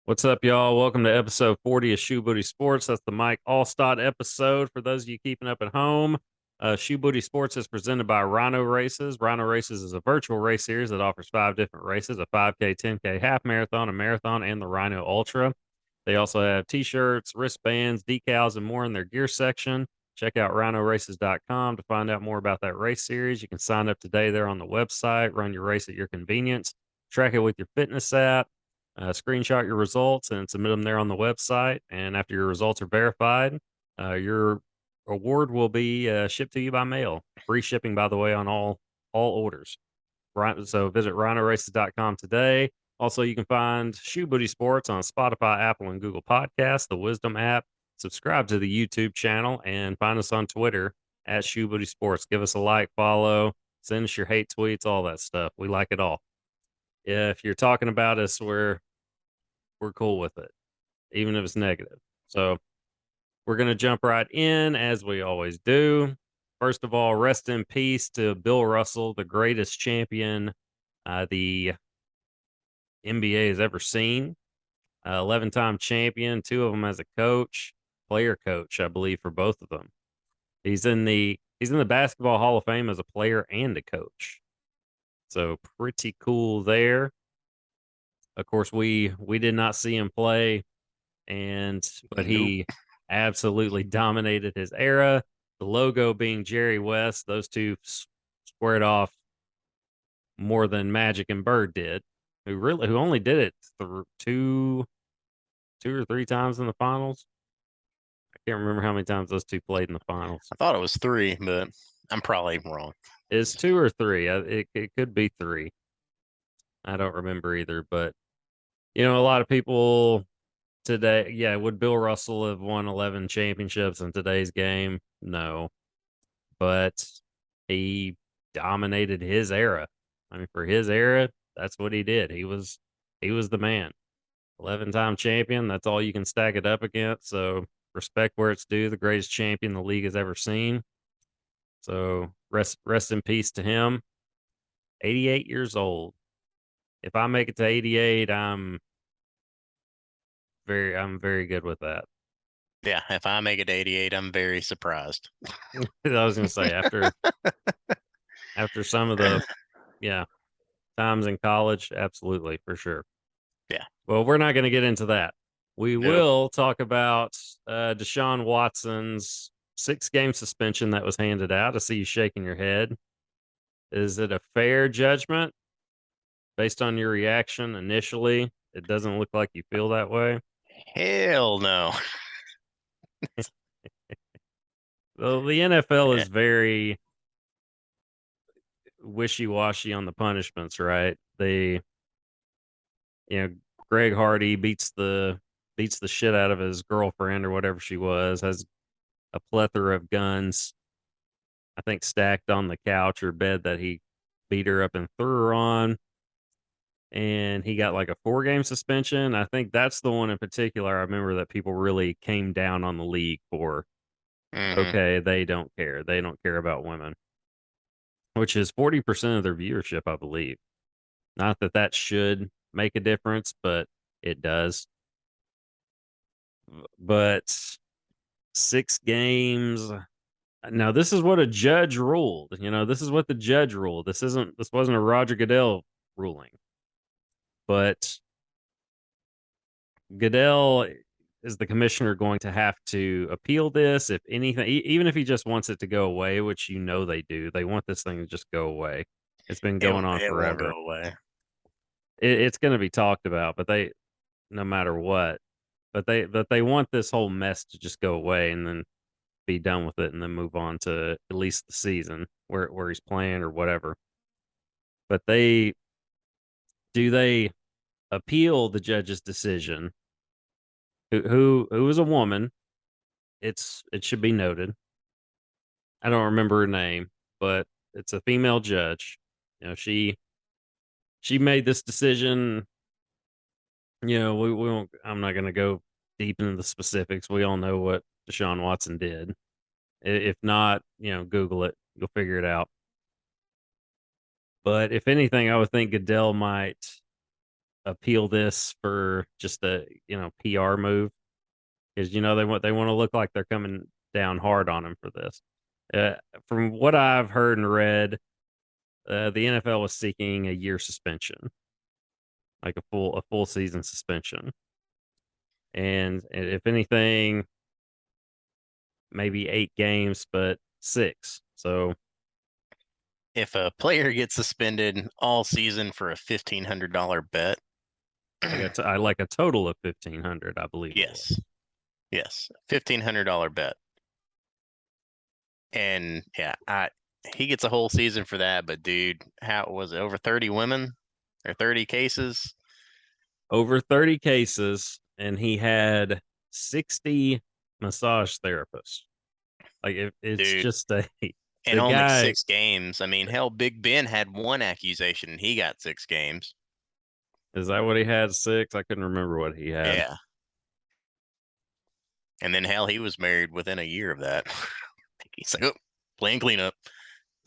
What's up, y'all? Welcome to episode 40 of Shoe Booty Sports. That's the Mike Alstott episode. For those of you keeping up at home, Shoe Booty Sports is presented by Rhino Races. Rhino Races is a virtual race series that offers 5 different races: a 5K, 10K, half marathon, a marathon, and the Rhino Ultra. They also have t-shirts, wristbands, decals, and more in their gear section. Check out rhinoraces.com to find out more about that race series. You can sign up today there on the website, run your race at your convenience, track it with your fitness app, screenshot your results and submit them there on the website. And after your results are verified, your award will be shipped to you by mail. Free shipping, by the way, on all orders. Right, so visit rhinoraces.com today. Also, you can find Shoe Booty Sports on Spotify, Apple, and Google Podcasts, the Wisdom app. Subscribe to the YouTube channel and find us on Twitter at Shoe Booty Sports. Give us a like, follow, send us your hate tweets, all that stuff. We like it all. If you're talking about us, we're cool with it, even if it's negative. So we're going to jump right in as we always do. First of all, rest in peace to Bill Russell, the greatest champion the NBA has ever seen. 11-time champion, two of them as a player coach, I believe, for both of them. He's in the Basketball Hall of Fame as a player and a coach. So pretty cool there. Of course, we did not see him play, but Nope. he absolutely dominated his era. The logo being Jerry West, those two squared off more than Magic and Bird did, who only did it two or three times in the finals. I can't remember how many times those two played in the finals. I thought it was three, but I'm probably wrong. It's two or three. It could be three. I don't remember either, but a lot of people today, yeah, would Bill Russell have won 11 championships in today's game? No, but he dominated his era. I mean, for his era, that's what he did. He was the man. 11-time champion. That's all you can stack it up against. So respect where it's due. The greatest champion the league has ever seen. So rest in peace to him. 88 years old. If I make it to 88, I'm very good with that. Yeah, if I make it to 88, I'm very surprised. I was gonna say after some of the yeah times in college, absolutely for sure. Yeah. Well, we're not going to get into that. We Nope. will talk about Deshaun Watson's 6-game suspension that was handed out. I see you shaking your head. Is it a fair judgment based on your reaction initially? It doesn't look like you feel that way. Hell no. Well, the NFL Yeah. is very wishy-washy on the punishments, right? You know, Greg Hardy beats the shit out of his girlfriend or whatever she was, has a plethora of guns, I think stacked on the couch or bed that he beat her up and threw her on. And he got like a 4-game suspension. I think that's the one in particular I remember that people really came down on the league for. hmm Okay, they don't care. They don't care about women, which is 40% of their viewership, I believe. Not that that should make a difference, but it does. But 6 games. Now, this is what a judge ruled. This is what the judge ruled. This wasn't a Roger Goodell ruling. But Goodell is the commissioner going to have to appeal this, if anything, even if he just wants it to go away, which they do. They want this thing to just go away. It's been It, going on it won't go forever. away. It's going to be talked about, but no matter what, but they want this whole mess to just go away and then be done with it and then move on to at least the season where he's playing or whatever. But they appeal the judge's decision, who is a woman. It should be noted. I don't remember her name, but it's a female judge. She made this decision. We won't. I'm not going to go deep into the specifics. We all know what Deshaun Watson did. If not, Google it. You'll figure it out. But if anything, I would think Goodell might appeal this for just a PR move, because they want to look like they're coming down hard on him for this. Uh, from what I've heard and read, the NFL was seeking a year suspension, like a full season suspension, and if anything, maybe 8 games, but 6. So If a player gets suspended all season for a $1,500 bet, I like a total of 1,500, I believe it was. yes, $1,500 bet, and yeah, he gets a whole season for that. But dude, how was it? Over 30 women or 30 cases? Over 30 cases, and he had 60 massage therapists. Like it's Dude, just a and the only guy. 6 games. I mean, hell, Big Ben had one accusation and he got 6 games. Is that what he had? 6? I couldn't remember what he had. Yeah. And then hell, he was married within a year of that. He's like, oh, playing cleanup.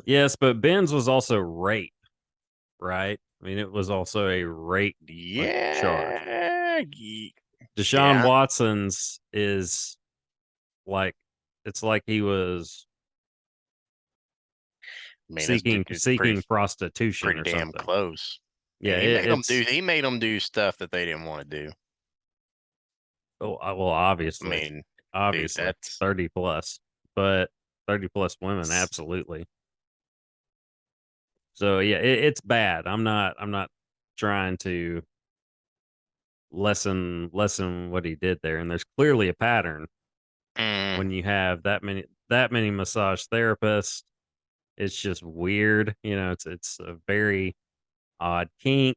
Yes, but Ben's was also rape, right? I mean, it was also a rape charge. Yeah. Deshaun Yeah. Watson's is like it's like he was I mean, this dude seeking is seeking prostitution pretty or damn something. close. Yeah, And it's he made them do stuff that they didn't want to do. well, I obviously, mean, dude, obviously, that's 30 plus, but 30 plus women, absolutely. So yeah, it's bad. I'm not trying to lessen what he did there, and there's clearly a pattern mm, when you have that many massage therapists. It's just weird, it's a very odd kink.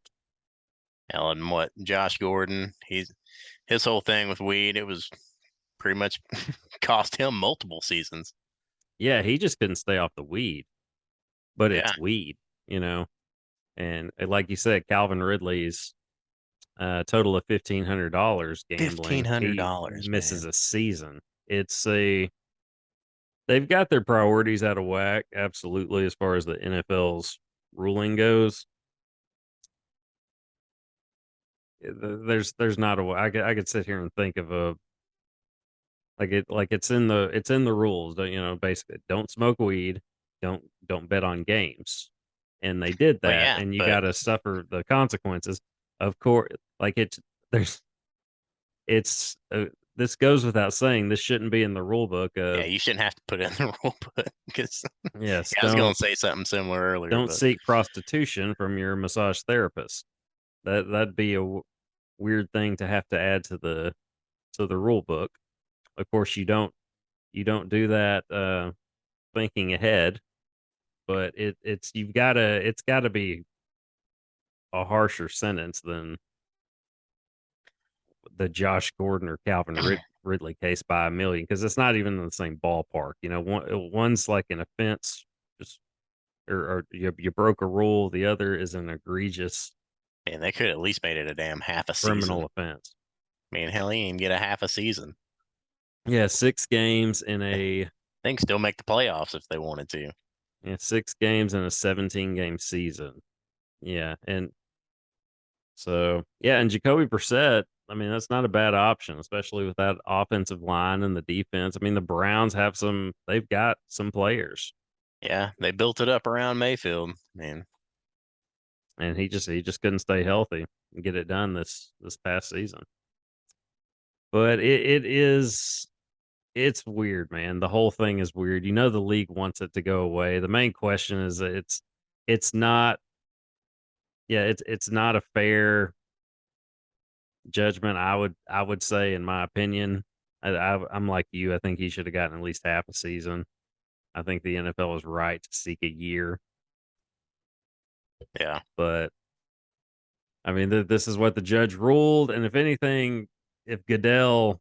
hell, and what Josh Gordon, his whole thing with weed, it was pretty much cost him multiple seasons. Yeah, he just couldn't stay off the weed, but Yeah, it's weed, you know. And like you said, Calvin Ridley's total of $1,500 fifteen gambling. hundred He dollars, misses man. a season. They've got their priorities out of whack, absolutely, as far as the NFL's ruling goes. There's not a way I could sit here and think of a like it's in the rules. Basically, don't smoke weed, don't bet on games, and they did Well, that, yeah, and you but got to suffer the consequences. Of course, like there's it's this goes without saying. This shouldn't be in the rule book yeah, of you shouldn't have to put it in the rule book because yes, I was going to say something similar earlier, don't but seek prostitution from your massage therapist. That'd be a weird thing to have to add to the rule book. Of course, you don't do that thinking ahead, but it's got to be a harsher sentence than the Josh Gordon or Calvin Ridley case by a million, because it's not even in the same ballpark. One's like an offense, just or you broke a rule. The other is an egregious man, they could at least made it a damn half a criminal season. offense. I mean, hell, he didn't even get a half a season. Yeah, 6 games in a They can still make the playoffs if they wanted to. yeah, 6 games in a 17 game season. Yeah, and so yeah, and Jacoby Brissett. I mean, that's not a bad option, especially with that offensive line and the defense. I mean, the Browns they've got some players, Yeah, they built it up around Mayfield. Man, and he just couldn't stay healthy and get it done this past season. But it's weird, man. The whole thing is weird. The league wants it to go away. The main question is that it's not yeah, it's not a fair judgment. I would say, in my opinion, I'm like you. I think he should have gotten at least half a season. I think the NFL is right to seek a year, yeah, but I mean, this is what the judge ruled, and if anything, if Goodell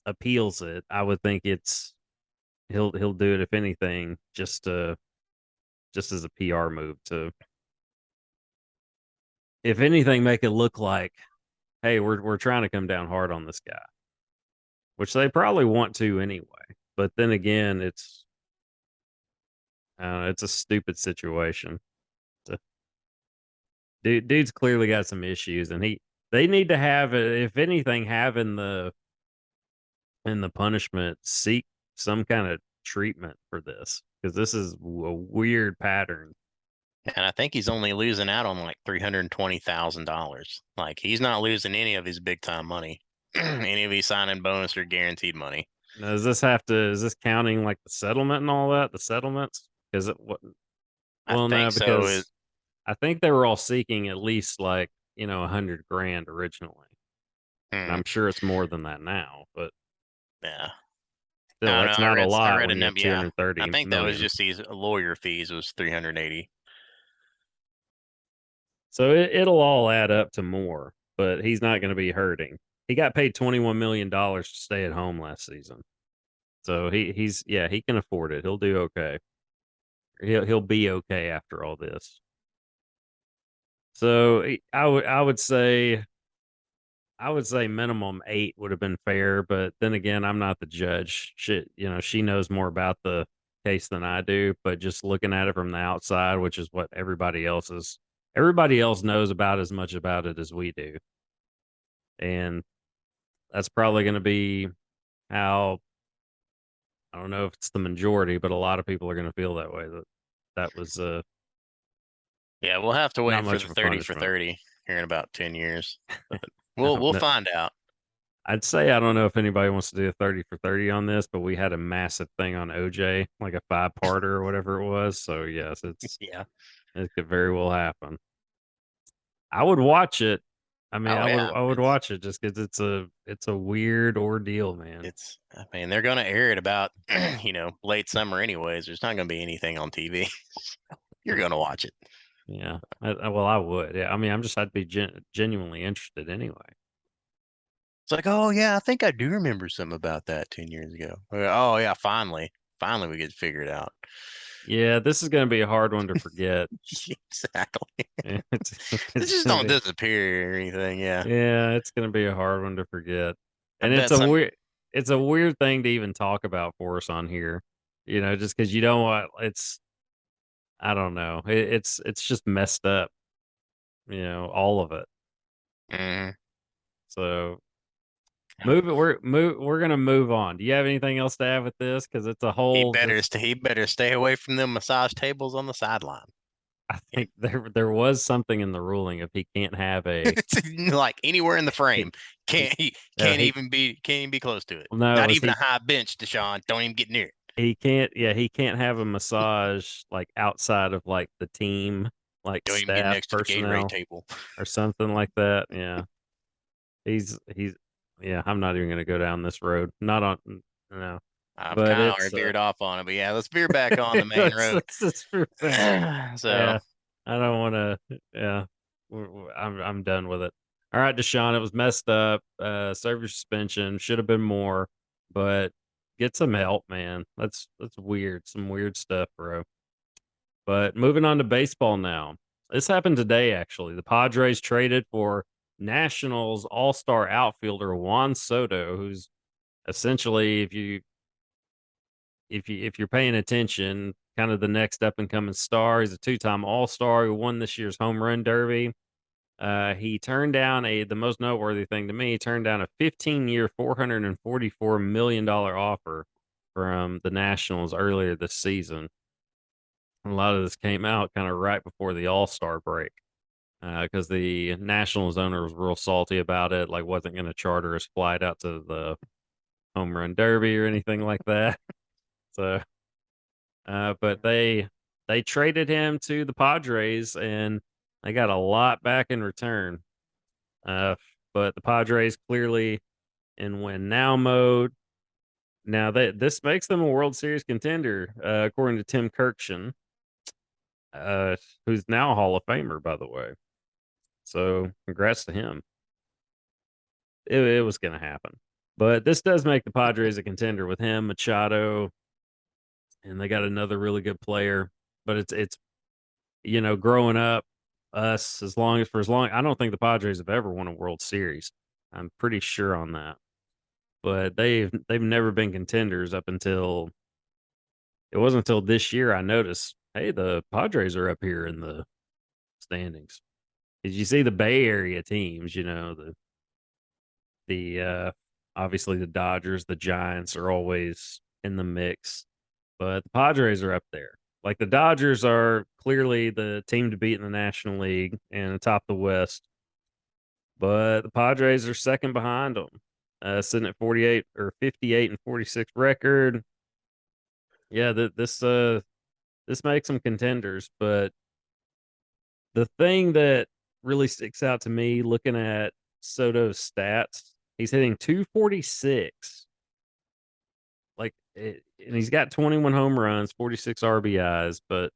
appeals it, I would think he'll do it. If anything, just as a PR move to, if anything, make it look like, hey, we're trying to come down hard on this guy, which they probably want to anyway. But then again, it's a stupid situation. dude's clearly got some issues, and they need to have, if anything, have in the punishment, seek some kind of treatment for this, because this is a weird pattern. And I think he's only losing out on like $320,000. Like he's not losing any of his big time money, any of his signing bonus or guaranteed money. Now, is this counting like the settlement and all that? The settlements? Because I well, no, think so. because I think they were all seeking at least like 100 grand originally, and Hmm, I'm sure it's more than that now. But yeah. still, I don't that's know. not a I lot read a when you have number. Yeah, I 230 think that was million. just his lawyer fees was 380. So it'll all add up to more, but he's not going to be hurting. He got paid $21 million to stay at home last season. So he can afford it. He'll do okay. He'll be okay after all this. So I would say minimum 8 would have been fair, but then again, I'm not the judge. She knows more about the case than I do, but just looking at it from the outside, which is what everybody else knows about as much about it as we do. And that's probably going to be how, I don't know if it's the majority, but a lot of people are going to feel that way, that was Yeah, we'll have to not wait for much the of a 30 for punishment. 30 here in about 10 years. But I we'll don't we'll know. find out. I'd say I don't know if anybody wants to do a 30 for 30 on this, but we had a massive thing on OJ, like a 5-parter or whatever it was. So yes, Yeah. it could very well happen. I would watch it. I mean, Oh yeah. I would watch it just because it's a weird ordeal, man. I mean, they're gonna air it about late summer anyways. There's not gonna be anything on TV. You're gonna watch it. Yeah. Well, I would. Yeah. I mean, I'd be genuinely interested anyway. It's like, oh yeah, I think I do remember something about that 10 years ago. Oh yeah, finally we get to figure it out. Yeah, this is going to be a hard one to forget. Exactly. It's They it's just going to don't be disappear or anything. Yeah. Yeah, it's going to be a hard one to forget. I And bet some. it's a weird thing to even talk about for us on here. Just cuz you don't want it's I don't know. It's just messed up, all of it. Mhm. So, we're going to move on. Do you have anything else to add with this, cuz it's a whole this He better stay away from them massage tables on the sideline. I think there was something in the ruling if he can't have a Like anywhere in the he, frame. he He no, he can't even be close to it. no, it Not was even a high bench, Deshaun. Don't even get near it. he can't have a massage like outside of like the team, like Don't even get staff next to the Gatorade personnel table. or something like that. Yeah. He's yeah, I'm not even gonna go down this road. Not on no. I've But kind of it's already veered off on it, but yeah, let's veer back on the main road. let's just prove that. So Yeah. I don't wanna yeah. I'm done with it. All right, Deshaun, it was messed up. Serve your suspension. Should have been more, but get some help, man. That's weird. Some weird stuff, bro. But moving on to baseball now. This happened today, actually. The Padres traded for Nationals all-star outfielder Juan Soto, who's essentially, if you're paying attention, kind of the next up and coming star. He's a two-time all-star who won this year's home run derby. He turned down the most noteworthy thing to me, he turned down a 15-year, $444 million offer from the Nationals earlier this season. A lot of this came out kind of right before the All-Star break, because the Nationals owner was real salty about it, like wasn't going to charter his flight out to the home run derby or anything like that. So, but they traded him to the Padres and they got a lot back in return. Uh, but the Padres clearly in win now mode. Now this makes them a World Series contender, according to Tim Kirkshin, uh, who's now a Hall of Famer, by the way. So congrats to him. It was going to happen. But this does make the Padres a contender with him, Machado, and they got another really good player. But it's growing up, us as long I don't think the Padres have ever won a World Series. I'm pretty sure on that. But they've never been contenders up until it wasn't until this year I noticed, hey, the Padres are up here in the standings. Did you see the Bay Area teams? You know, the obviously the Dodgers, the Giants are always in the mix, but the Padres are up there. Like the Dodgers are clearly the team to beat in the National League and atop the West, but the Padres are second behind them, sitting at 48 or 58 and 46 record. Yeah, this makes them contenders, but the thing that really sticks out to me looking at Soto's stats, he's hitting 246. And he's got 21 home runs, 46 RBIs, but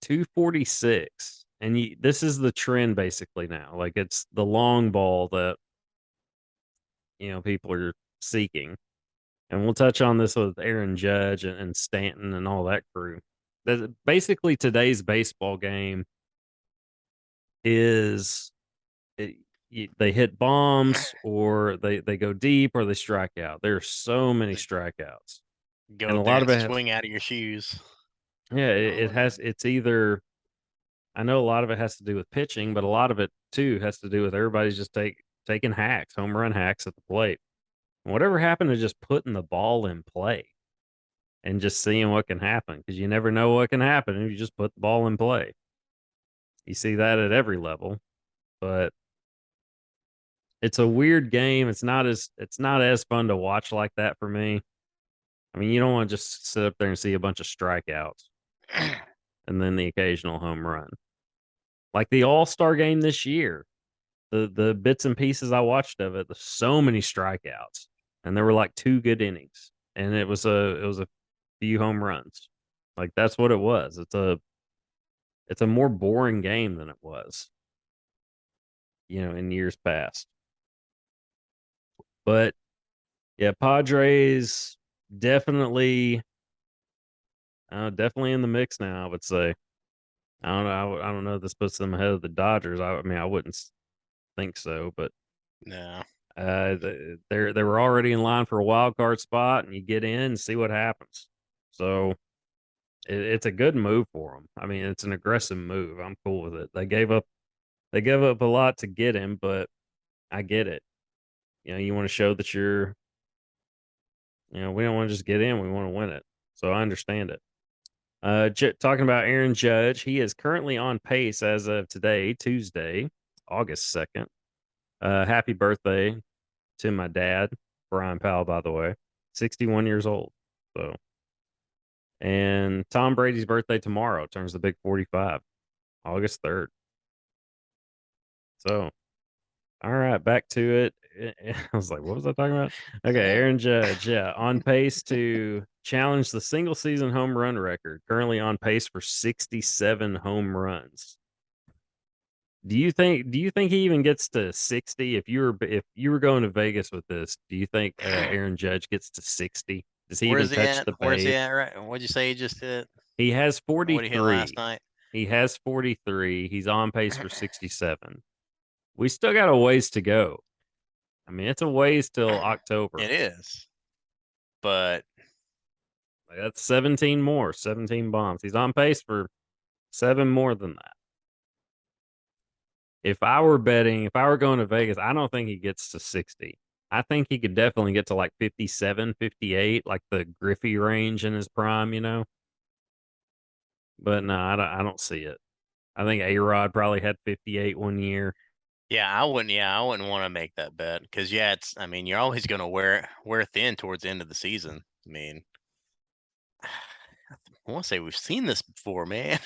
246. And this is the trend basically now. Like it's the long ball that people are seeking. And we'll touch on this with Aaron Judge and Stanton and all that crew. That basically today's baseball game is they hit bombs or they go deep or they strike out. There are so many strikeouts. Go and a up there lot and of it swing out of your shoes. Yeah, it has. It's either. I know a lot of it has to do with pitching, but a lot of it too has to do with everybody's just taking hacks, home run hacks at the plate. And whatever happened to just putting the ball in play and just seeing what can happen? Because you never know what can happen if you just put the ball in play. You see that at every level, but it's a weird game. It's not as fun to watch like that for me. I mean, you don't want to just sit up there and see a bunch of strikeouts and then the occasional home run. Like the All-Star game this year, the bits and pieces I watched of it, there's so many strikeouts, and there were like 2 good innings, and it was a few home runs. Like that's what it was. It's a more boring game than it was, in years past. But yeah, Padres definitely definitely in the mix now, I would say. I don't know. I don't know if this puts them ahead of the Dodgers. I mean, I wouldn't think so, but No. they were already in line for a wild card spot, and you get in and see what happens. So it's a good move for them. I mean, it's an aggressive move. I'm cool with it. They gave up a lot to get him, but I get it. You want to show that we don't want to just get in. We want to win it. So I understand it. Talking about Aaron Judge, he is currently on pace as of today, Tuesday, August 2nd. Happy birthday to my dad, Brian Powell, by the way, 61 years old. So, and Tom Brady's birthday tomorrow turns the big 45, August 3rd. So, all right, back to it. I was like, what was I talking about? Okay, Aaron Judge, yeah, on pace to challenge the single season home run record, currently on pace for 67 home runs. Do you think he even gets to 60? If you were going to Vegas with this, do you think Aaron Judge gets to 60? Does he even Where's he touch at? the Where's he page? at? Right? What'd you say he just hit? He has What did he hit last 43. night? He has 43. He's on pace for 67. We still got a ways to go. I mean, it's a ways till October. It is, but Like, that's 17 more, 17 bombs. He's on pace for 7 more than that. If I were betting, if I were going to Vegas, I don't think he gets to 60. I think he could definitely get to like 57, 58, like the Griffey range in his prime. But no, I don't see it. I think A-Rod probably had 58 one year. yeah, I wouldn't. Yeah, I wouldn't want to make that bet because it's. I mean, you're always going to wear thin towards the end of the season. I mean, I want to say we've seen this before, man.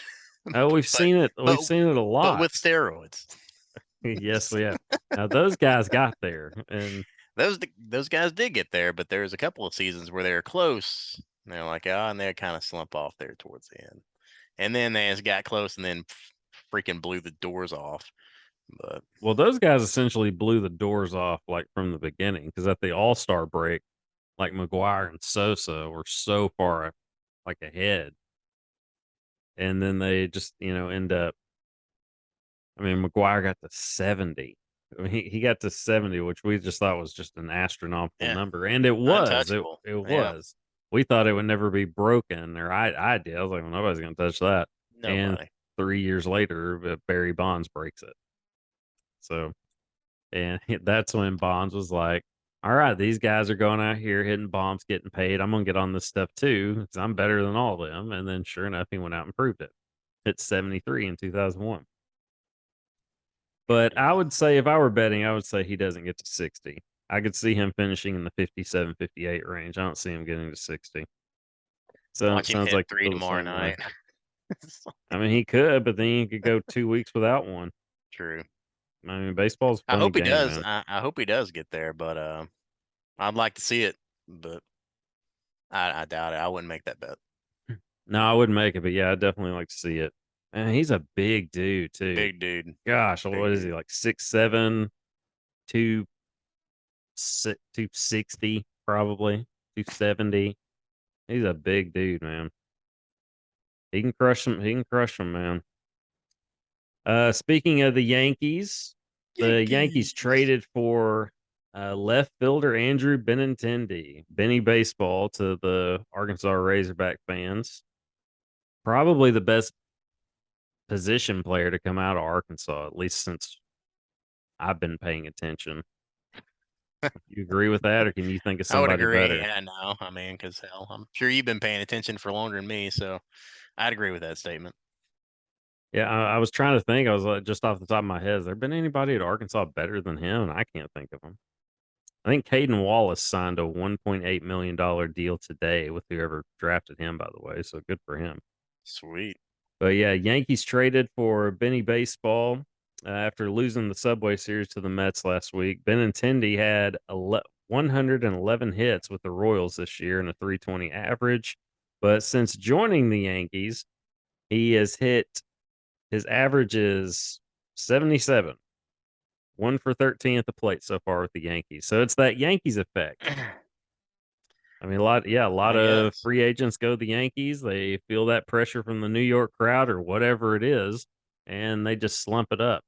Oh, we've but seen it. We've but seen it a but lot. with steroids. Yes, we have. Now those guys got there, and Those guys did get there, but there's a couple of seasons where they're close. And they're like, and they kind of slump off there towards the end, and then they just got close, and then freaking blew the doors off. But well, those guys essentially blew the doors off like from the beginning because at the All-Star break, like McGuire and Sosa were so far like ahead, and then they just end up. I mean, McGuire got to 70. I mean, he got to 70, which we just thought was just an astronomical yeah, number, and it was. It untouchable. it Yeah, was. We thought it would never be broken, or I did. I was like, well, nobody's going to touch that. And nobody. 3 years later, Barry Bonds breaks it. So, and that's when Bonds was like, all right, these guys are going out here hitting bombs, getting paid. I'm going to get on this stuff too because I'm better than all of them. And then sure enough, he went out and proved it. Hit 73 in 2001. But I would say if I were betting, I would say he doesn't get to 60. I could see him finishing in the 57, 58 range. I don't see him getting to 60. So it Watch him sounds hit like you 3 feel the tomorrow same way. night. I mean, he could, but then he could go 2 weeks without one. True. I mean, baseball's a I funny hope he game, does. man. I hope he does get there, but I'd like to see it, but I doubt it. I wouldn't make that bet. No, I wouldn't make it, but yeah, I'd definitely like to see it. And he's a big dude too. Big dude. Gosh, Big what is dude. he like 6'7", 260 probably, 270. He's a big dude, man. He can crush him. He can crush him, man. Speaking of the Yankees, the Yankees Yankees. traded for left fielder Andrew Benintendi, Benny Baseball, to the Arkansas Razorback fans. Probably the best position player to come out of Arkansas, at least since I've been paying attention. You agree with that, or can you think of I would somebody agree. better? Yeah, no, I mean, because hell, I'm sure you've been paying attention for longer than me, so I'd agree with that statement. Yeah, I was trying to think. I was like, just off the top of my head, has there been anybody at Arkansas better than him? And I can't think of him. I think Caden Wallace signed a $1.8 million deal today with whoever drafted him, by the way. So good for him. Sweet. But yeah, Yankees traded for Benny Baseball after losing the Subway Series to the Mets last week. Benintendi had 111 hits with the Royals this year and a 320 average. But since joining the Yankees, he has hit his average is 77, 1 for 13 at the plate so far with the Yankees. So it's that Yankees effect. I mean, a lot I of guess. free agents go to the Yankees. They feel that pressure from the New York crowd or whatever it is, and they just slump it up.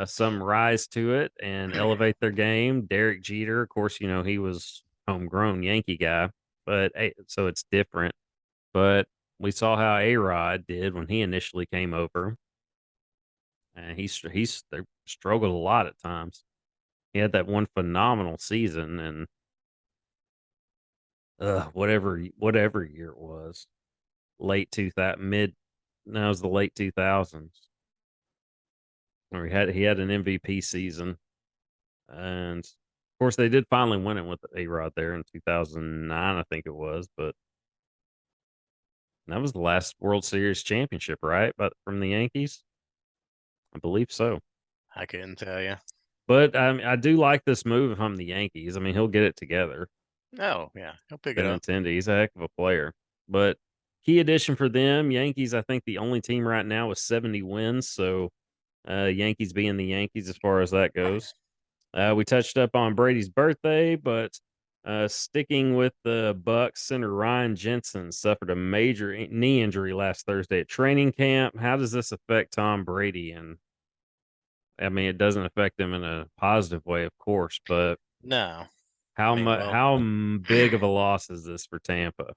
Some rise to it and elevate their game. Derek Jeter, of course, he was homegrown Yankee guy, but so it's different. But we saw how A Rod did when he initially came over, and they struggled a lot at times. He had that one phenomenal season, and whatever year it was, late 2000, mid, no, it was the late 2000s, or he had an MVP season, and of course they did finally win it with A Rod there in 2009, I think it was, but that was the last World Series championship, right? But from the Yankees, I believe so. I couldn't tell you. But I do like this move if I'm the Yankees. I mean, he'll get it together. Oh, yeah. He'll pick it up. Benintendi, he's a heck of a player. But key addition for them, Yankees, I think the only team right now with 70 wins. So Yankees being the Yankees as far as that goes. We touched up on Brady's birthday, but sticking with the Bucks, center Ryan Jensen suffered a major knee injury last Thursday at training camp. How does this affect Tom Brady? And I mean, it doesn't affect him in a positive way, of course, but No. I how mean, much? well, How big of a loss is this for Tampa?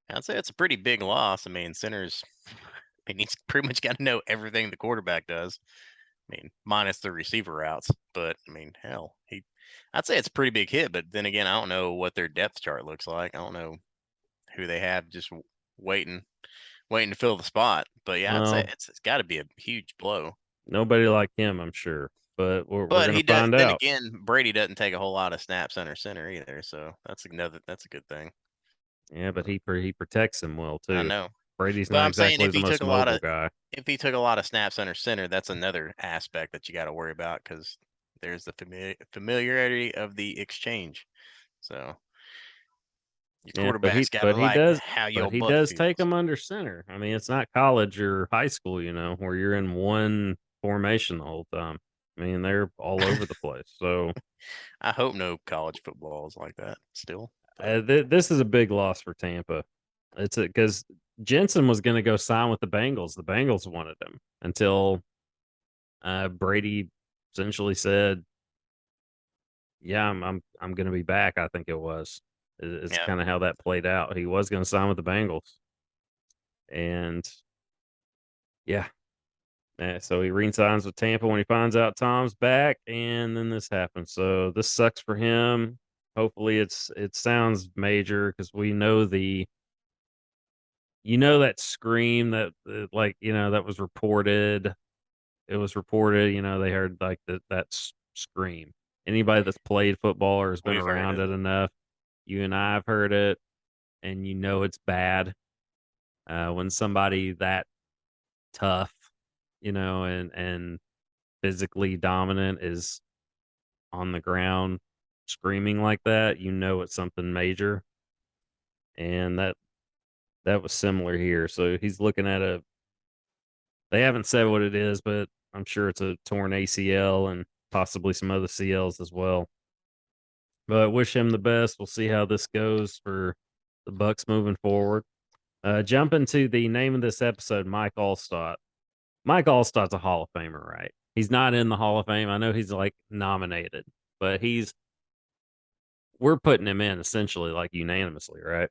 I'd say it's a pretty big loss. I mean, centers, I mean, he's pretty much got to know everything the quarterback does. I mean, minus the receiver routes. But I mean, hell, I'd say it's a pretty big hit. But then again, I don't know what their depth chart looks like. I don't know who they have just waiting, waiting to fill the spot. But yeah, I'd say Well, it's got to be a huge blow. nobody like him, I'm sure, but we're But gonna he does. find Then out. again, Brady doesn't take a whole lot of snaps under center either. So that's a good thing. Yeah, but But he protects him well I too. know. Brady's But not I'm saying exactly the most mobile guy. if he took a lot of snaps under center, that's another aspect that you got to worry about because there's the familiarity of the exchange. So your Yeah, quarterback's got to like how but your he butt does take feels. him under center. I mean, it's not college or high school, where you're in one formation the whole time. I mean, they're all over the place. So I hope no college football is like that still. But this is a big loss for Tampa. It's because Jensen was going to go sign with the Bengals. The Bengals wanted him until Brady essentially said, "Yeah, I'm going to be back." I think it was. It's yeah, kind of how that played out. He was going to sign with the Bengals, and yeah, So he re-signs with Tampa when he finds out Tom's back, and then this happens. So this sucks for him. Hopefully, it sounds major because we know that scream that that was reported. It was reported. They heard like scream. Anybody that's played football or has been We've heard around it. it enough, you and I have heard it, and it's bad when somebody that tough, and physically dominant is on the ground screaming like that, it's something major. And that was similar here. So he's looking at they haven't said what it is, but I'm sure it's a torn ACL and possibly some other CLs as well. But wish him the best. We'll see how this goes for the Bucks moving forward. Jumping to the name of this episode, Mike Alstott. Mike Allstott's a Hall of Famer, right? He's not in the Hall of Fame. I know he's like nominated, but we're putting him in essentially like unanimously, right?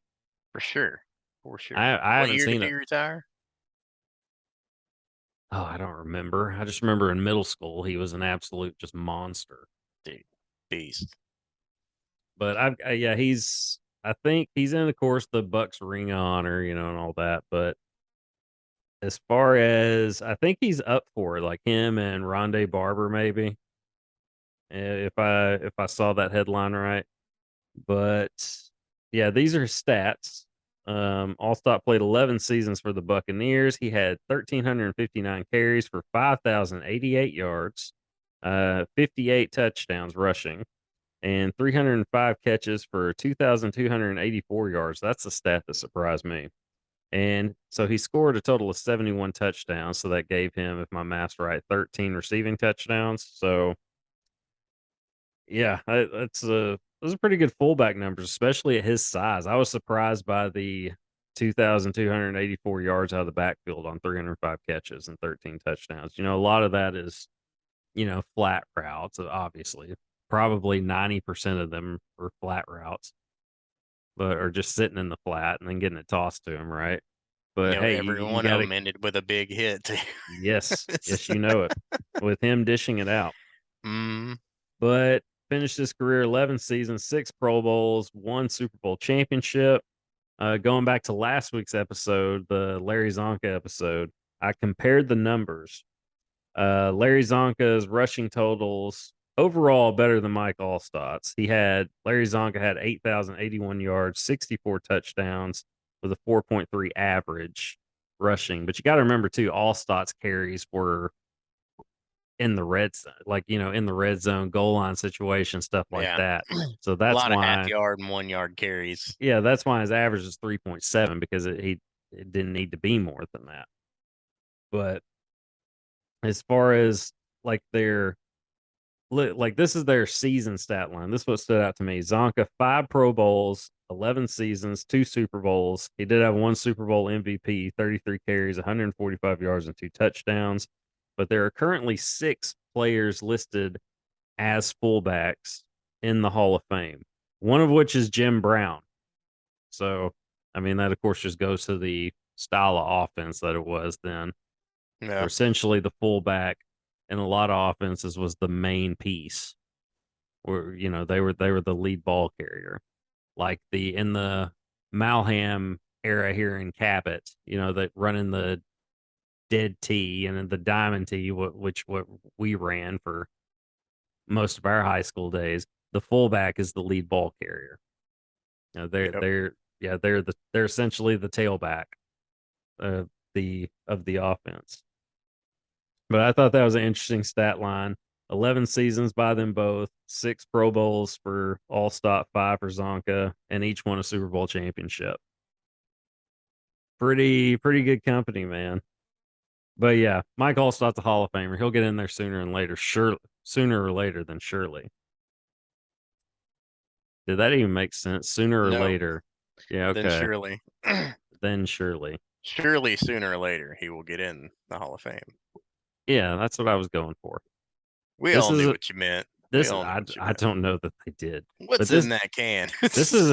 For sure. For sure. I What haven't year did seen he it. retire? Oh, I don't remember. I just remember in middle school he was an absolute just monster. Dude, beast. But yeah, I think he's in, of course, the Bucks Ring of Honor, and all that. But as far as I think he's up for it, like him and Rondé Barber, maybe. If I saw that headline right. But yeah, these are stats. Allstott played 11 seasons for the Buccaneers. He had 1,359 carries for 5,088 yards, 58 touchdowns rushing, and 305 catches for 2,284 yards. That's a stat that surprised me. And so he scored a total of 71 touchdowns. So that gave him, if my math's right, 13 receiving touchdowns. So yeah, those are pretty good fullback numbers, especially at his size. I was surprised by the 2,284 yards out of the backfield on 305 catches and 13 touchdowns. A lot of that is, flat routes, obviously. Probably 90% of them are flat routes, but are just sitting in the flat and then getting it tossed to him, right? But hey, Every you one got of to, them ended with a big hit, too. yes, yes, it with him dishing it out. Mm, But finished his career 11 seasons, 6 Pro Bowls, 1 Super Bowl championship. Going back to last week's episode, the Larry Zonka episode, I compared the numbers. Larry Zonka's rushing totals overall better than Mike Allstott's. Larry Zonka had 8,081 yards, 64 touchdowns with a 4.3 average rushing. But you got to remember too, Allstott's carries were in the red zone, like in the red zone, goal line situation, stuff like yeah. that. So A that's lot of half why, yard and 1 yard carries. yeah, that's why his average is 3.7 because it didn't need to be more than that. But as far as like this is their season stat line. This is what stood out to me. Zonka 5 Pro Bowls, 11 seasons, 2 Super Bowls. He did have 1 Super Bowl MVP, 33 carries, 145 yards, and 2 touchdowns. But there are currently 6 players listed as fullbacks in the Hall of Fame, one of which is Jim Brown. So, I mean, that of course just goes to the style of offense that it was then, where Yeah. essentially the fullback in a lot of offenses was the main piece, where they were the lead ball carrier, like in the Malham era here in Cabot, that running the dead tee and then the diamond tee, which what we ran for most of our high school days. The fullback is the lead ball carrier. Yep. They're essentially the tailback of the offense. But I thought that was an interesting stat line. 11 seasons by them both, 6 Pro Bowls for Allstott, 5 for Zonka, and each won a Super Bowl championship. Pretty good company, man. But yeah, Mike Allstott's a Hall of Famer. He'll get in there sooner or later than surely. Did that even make sense? Sooner or No, later? Yeah, then okay. surely. Then surely. Surely sooner or later he will get in the Hall of Fame. Yeah, that's what I was going for. We This all is knew a, what you meant. We this all knew I what you I meant. don't know that they did. But What's in that can? this is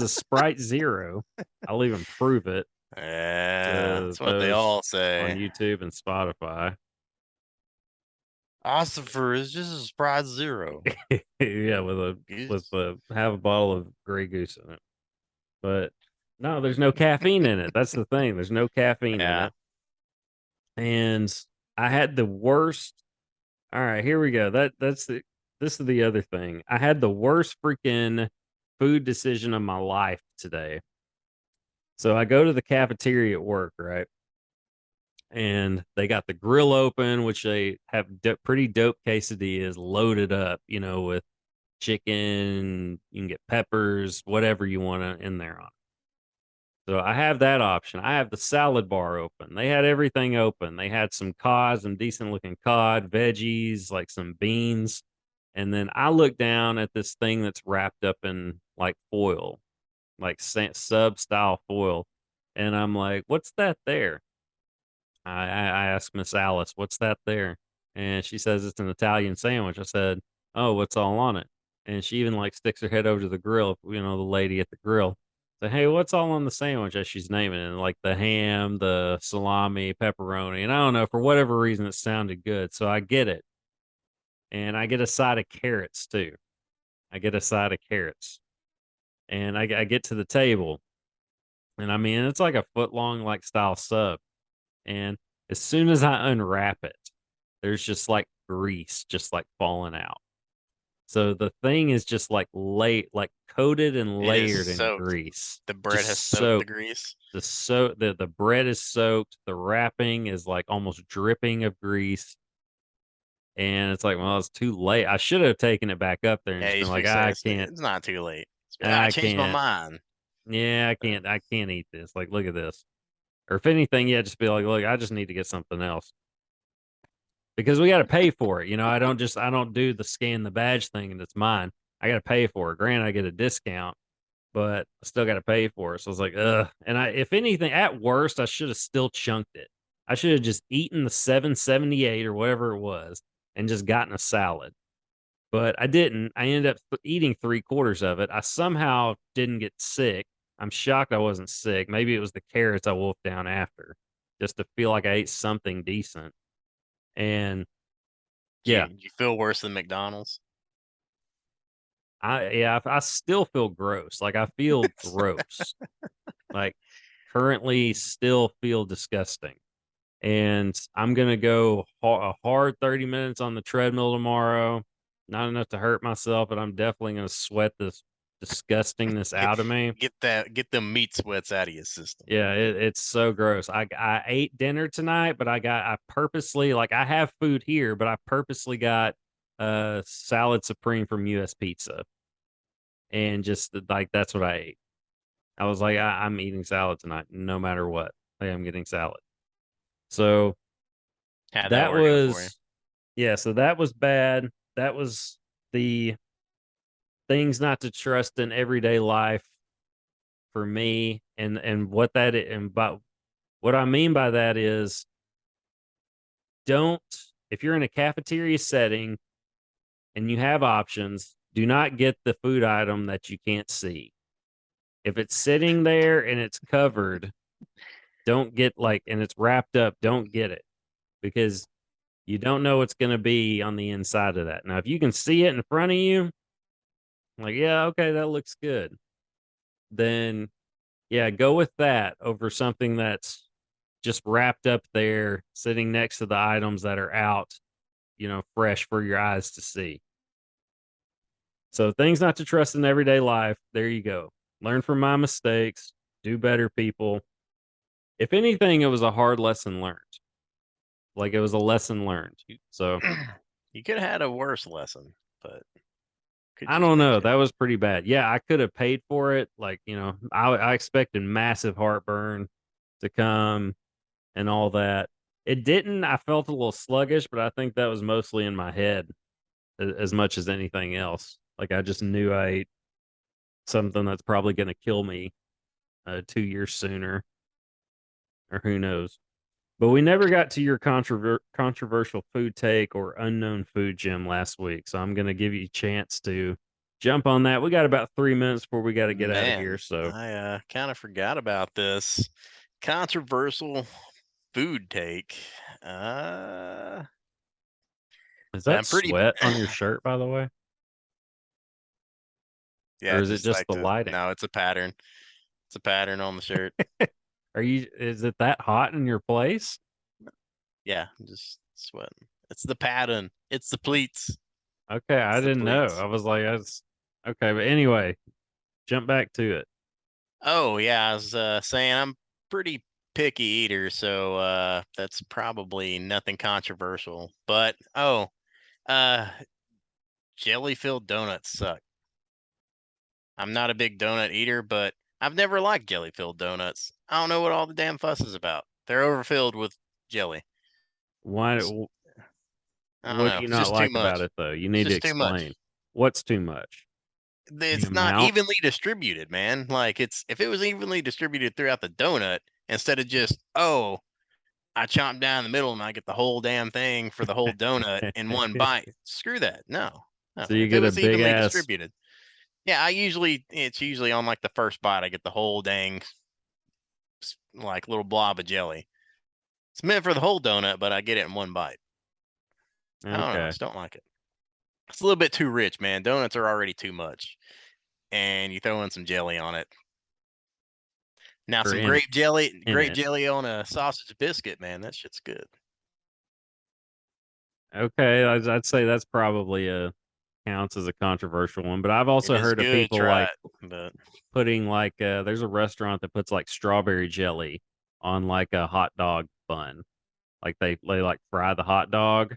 a Sprite Zero. I'll even prove it. That's what they Those all on say. YouTube and Spotify. HOFer is just a surprise zero. Yeah, with a have a bottle of Grey Goose in it. But no, there's no caffeine in it. That's the thing. There's no caffeine in Yeah. it. And I had the worst. All right, here we go. This is the other thing. I had the worst freaking food decision of my life today. So I go to the cafeteria at work, right? And they got the grill open, which they have pretty dope quesadillas loaded up, with chicken. You can get peppers, whatever you want in there on. So I have that option. I have the salad bar open. They had everything open. They had some cod, some decent looking cod, veggies, like some beans. And then I look down at this thing that's wrapped up in like foil, like sub style foil. And I'm like, what's that there? I asked Miss Alice, what's that there? And she says it's an Italian sandwich. I said, oh, what's all on it? And she even like sticks her head over to the grill, the lady at the grill. Say, hey, what's all on the sandwich as she's naming it? And like the ham, the salami, pepperoni. And I don't know, for whatever reason, it sounded good. So I get it. And I get a side of carrots too. I get a side of carrots. And I get to the table. And I mean, it's like a foot long, like style sub. And as soon as I unwrap it, there's just like grease just like falling out. So the thing is just like like coated and It is layered in soaked. grease. The bread has Just soaked the soaked. grease. The bread is soaked. The wrapping is like almost dripping of grease. And it's like, well, it's too late. I should have taken it back up there and Yeah, just you been should like, say I can't, it's not too late. I I changed my can't. mind. Yeah, I can't eat this. Like, look at this. Or if anything, yeah, just be like, look, I just need to get something else. Because we got to pay for it. I don't do the scan the badge thing and it's mine. I got to pay for it. Granted, I get a discount, but I still got to pay for it. So I was like, ugh. And if anything, at worst, I should have still chunked it. I should have just eaten the 778 or whatever it was and just gotten a salad. But I didn't. I ended up eating 3/4 of it. I somehow didn't get sick. I'm shocked I wasn't sick. Maybe it was the carrots I wolfed down after just to feel like I ate something decent. And yeah, Do you feel worse than McDonald's? I still feel gross. Like I feel gross. Like currently still feel disgusting. And I'm gonna go a hard 30 minutes on the treadmill tomorrow. Not enough to hurt myself, but I'm definitely gonna sweat this disgustingness Get out of me. get the meat sweats out of your system. Yeah, it's so gross. I ate dinner tonight, but I purposely like I have food here, but I purposely got salad supreme from US Pizza and just like that's what I ate. I was like, I'm eating salad tonight, no matter what. Like, I'm getting salad. So How'd that that work out for you? was, yeah. So that was bad. That was the things not to trust in everyday life for me, and what that and but what I mean by that is don't if you're in a cafeteria setting and you have options, do not get the food item that you can't see. If it's sitting there and it's covered, don't get like and it's wrapped up, don't get it because you don't know what's going to be on the inside of that. Now, if you can see it in front of you, like, yeah, okay, that looks good. Then, yeah, go with that over something that's just wrapped up there, sitting next to the items that are out, fresh for your eyes to see. So, things not to trust in everyday life. There you go. Learn from my mistakes, do better, people. If anything, it was a hard lesson learned. Like, it was a lesson learned. So, You could have had a worse lesson, but could I just don't know. mention. That was pretty bad. Yeah, I could have paid for it. Like, I expected massive heartburn to come and all that. It didn't. I felt a little sluggish, but I think that was mostly in my head as much as anything else. Like, I just knew I ate something that's probably going to kill me 2 years sooner, or who knows. But we never got to your controversial food take or unknown food gem last week. So I'm going to give you a chance to jump on that. We got about 3 minutes before we got to get out of here. Man, So I kind of forgot about this. Controversial food take. Is But that I'm pretty. sweat on your shirt, by the way? Or Yeah, is it just just like the the. lighting? No, it's a pattern. It's a pattern on the shirt. Is it that hot in your place? Yeah, I'm just sweating. It's the pattern. It's the pleats. Okay, I It's the didn't know. pleats. I was like, that's okay. But anyway, jump back to it. Oh yeah, I was saying I'm pretty picky eater, so that's probably nothing controversial. But uh, jelly-filled donuts suck. I'm not a big donut eater, but I've never liked jelly-filled donuts. I don't know what all the damn fuss is about. They're overfilled with jelly. Why? It's, I don't What do know. you It's not just too like about much. it, though? You It's need to just too explain. much. What's too much? The It's not amount? evenly distributed, man. Like it's if it was evenly distributed throughout the donut instead of just I chomp down the middle and I get the whole damn thing for the whole donut in one bite. Screw that. No. No. So you If it get a was big evenly ass. distributed. Yeah, it's usually on like the first bite I get the whole dang like little blob of jelly. It's meant for the whole donut, but I get it in one bite. I don't know. I Okay. just don't like it. It's a little bit too rich, man. Donuts are already too much. And you throw in some jelly on it. Now Or some in it. In grape it. jelly on a sausage biscuit, man. That shit's good. Okay, I'd say that's probably a counts as a controversial one. But I've It also is heard of good, people try like it. But putting like there's a restaurant that puts like strawberry jelly on like a hot dog bun. Like they like fry the hot dog,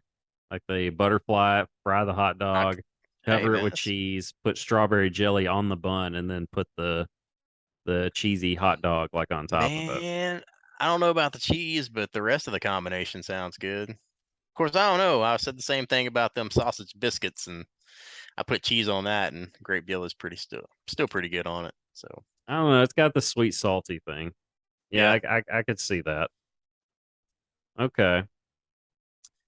like they butterfly it, fry the hot I, dog, hey cover it man, with cheese, put strawberry jelly on the bun, and then put the cheesy hot dog like on top of it. man, I don't know about the cheese, but the rest of the combination sounds good. Of course, I don't know. I said the same thing about them sausage biscuits, and I put cheese on that, and grape jelly is pretty still pretty good on it. So I don't know. It's got the sweet salty thing. Yeah, yeah, I could see that. Okay,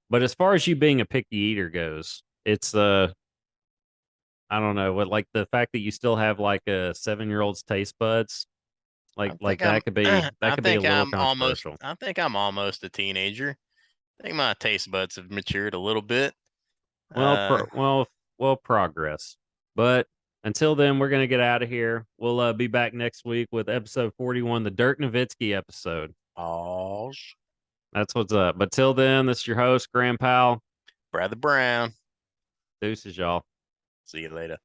but as far as you being a picky eater goes, it's I don't know what like the fact that you still have like a 7-year-old's taste buds, I like think I'm that I could be a think little I'm almost controversial. I think I'm almost a teenager. I think my taste buds have matured a little bit. Well, Uh, progress. But until then, we're gonna get out of here. We'll be back next week with episode 41, the Dirk Nowitzki episode. oh, That's what's up. But till then, this is your host, Graham Powell. Brother Brown. Deuces, y'all. See you later.